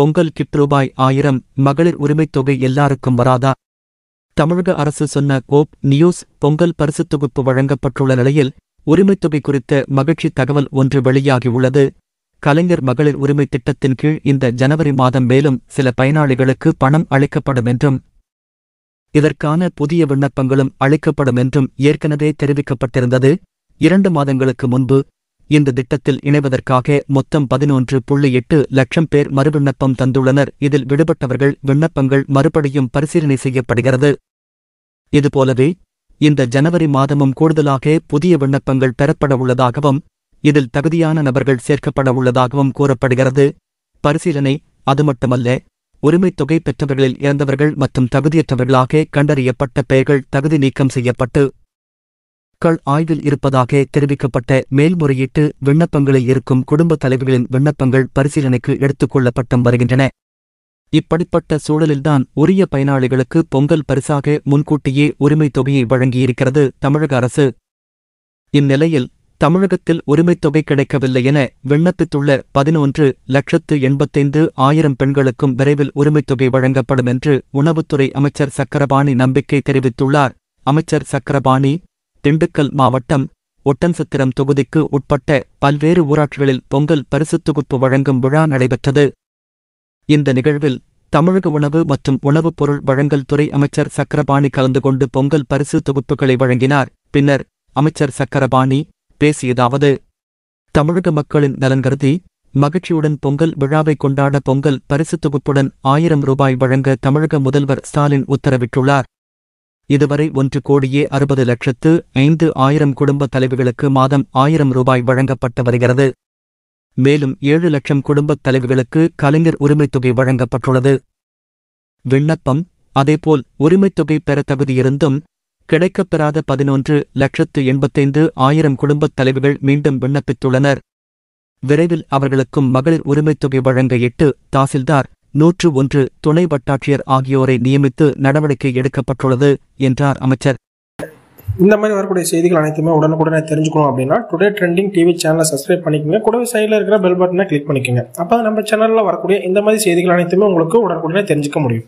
Pongal kit ரூ.1000 மகளிர் உரிமைத் தொகை எல்லாருக்கும் வராதா? தமிழக அரசு சொன்ன கோப் நியூஸ் பொங்கல் பரிசுத் தொகுப்பு வழங்கப்பட்டுள்ள நிலையில் உரிமைத் தொகை குறித்த மகிழ்ச்சி தகவல் ஒன்று வெளியாகியுள்ளது. கலைஞர் மகளிர் உரிமை திட்டத்தின் கீழ் இந்த ஜனவரி மாதம் மேலும் சில பயனாளிகளுக்கு பணம் அளிக்கப்படும் என்றும் இதற்கான புதிய விண்ணப்பங்களும் அளிக்கப்படும் என்றும் ஏற்கனவே தெரிவிக்கப்பட்டிருந்தது. 2 மாதங்களுக்கு முன்பு இந்த திட்டத்தில் இணைவதற்காக மொத்தம் 11.8 லட்சம் பேர் மறுவிண்ணப்பம் தந்துள்ளனர். இதில் விடுபட்டவர்கள் விண்ணப்பங்கள் மறுபடியும் பரிசீலனை செய்யப்படுகிறது. இதுபோலவே இந்த ஜனவரி மாதமும் கூடுதலாக புதிய விண்ணப்பங்கள் பெறப்பட உள்ளதாகவும் இதில் தகுதியான நபர்கள் சேர்க்கப்பட உள்ளதாகவும் கூறப்படுகிறது. பரிசீலனை அது மட்டுமல்ல, உரிமைத் தொகை பெற்றவர்களில் இறந்தவர்கள் மற்றும் தகுதியற்றவர்களாக கண்டறியப்பட்ட பெயர்கள் தகுதி நீக்கம் செய்யப்பட்டு ஆய்வில் இருப்பதாக தெரிவிக்கப்பட்ட மேல்முறையீட்டு விண்ணப்பங்களில் இருக்கும் குடும்பத் தலைவர்களின் விண்ணப்பங்கள் பரிசீலனைக்கு எடுத்துக் கொள்ளப்பட்டும் வருகின்றன. இப்படிப்பட்ட சூழலில்தான் உரிய பயனாளிகளுக்கு பொங்கல் பரிசாக முன்கூட்டியே உரிமைத் தொகையை வழங்கியிருக்கிறது தமிழக அரசு. இந்நிலையில் தமிழகத்தில் உரிமைத் தொகை கிடைக்கவில்லை என விண்ணப்பித்துள்ள 11,85,000 பெண்களுக்கும் விரைவில் உரிமைத் தொகை வழங்கப்படும் என்று உணவுத்துறை அமைச்சர் சக்கரபாணி நம்பிக்கை தெரிவித்துள்ளார். அமைச்சர் சக்கரபாணி திண்டுக்கல் மாவட்டம் ஒட்டன்சத்திரம் தொகுதிக்கு உட்பட்ட பல்வேறு ஊராட்சிகளில் பொங்கல் பரிசுத் தொகுப்பு வழங்கும் விழா நடைபெற்றது. இந்த நிகழ்வில் தமிழக உணவு மற்றும் உணவுப் பொருள் வழங்கல் துறை அமைச்சர் சக்கரபாணி கலந்து கொண்டு பொங்கல் பரிசு தொகுப்புகளை வழங்கினார். பின்னர் அமைச்சர் சக்கரபாணி பேசியதாவது: தமிழக மக்களின் நலன் கருதி மகிழ்ச்சியுடன் பொங்கல் விழாவை கொண்டாட பொங்கல் பரிசு தொகுப்புடன் ரூ.1000 வழங்க தமிழக முதல்வர் ஸ்டாலின் உத்தரவிட்டுள்ளார். இதுவரை 1,60,05,000 குடும்ப தலைவிகளுக்கு மாதம் ரூ.1000 வழங்கப்பட்டு வருகிறது. மேலும் 7 லட்சம் குடும்பத் தலைவிகளுக்கு கலைஞர் உரிமைத் தொகை வழங்கப்பட்டுள்ளது. விண்ணப்பம் அதேபோல் உரிமைத் தொகை பெற தகுதியிருந்தும் கிடைக்கப்பெறாத 11,85,000 குடும்பத் தலைவிகள் மீண்டும் விண்ணப்பித்துள்ளனர். விரைவில் அவர்களுக்கும் மகளிர் உரிமைத் தொகை வழங்க 8 தாசில்தார், 101 துணை வட்டாட்சியர் ஆகியோரை நியமித்து நடவடிக்கை எடுக்கப்பட்டுள்ளது என்றார் அமைச்சர். இந்த மாதிரி வரக்கூடிய செய்திகள் அனைத்துமே உடனுக்குடனே தெரிஞ்சுக்கணும் அப்படின்னா டுடே ட்ரெண்டிங் டிவி சேனலை சப்ஸ்கிரைப் பண்ணிக்கோங்க. கூடவே சைடில் இருக்கிற பெல் பட்டனை கிளிக் பண்ணிக்கோங்க. அப்போ நம்ம சேனலில் வரக்கூடிய இந்த மாதிரி செய்திகள் அனைத்துமே உங்களுக்கு உடனுக்குடனே தெரிஞ்சுக்க முடியும்.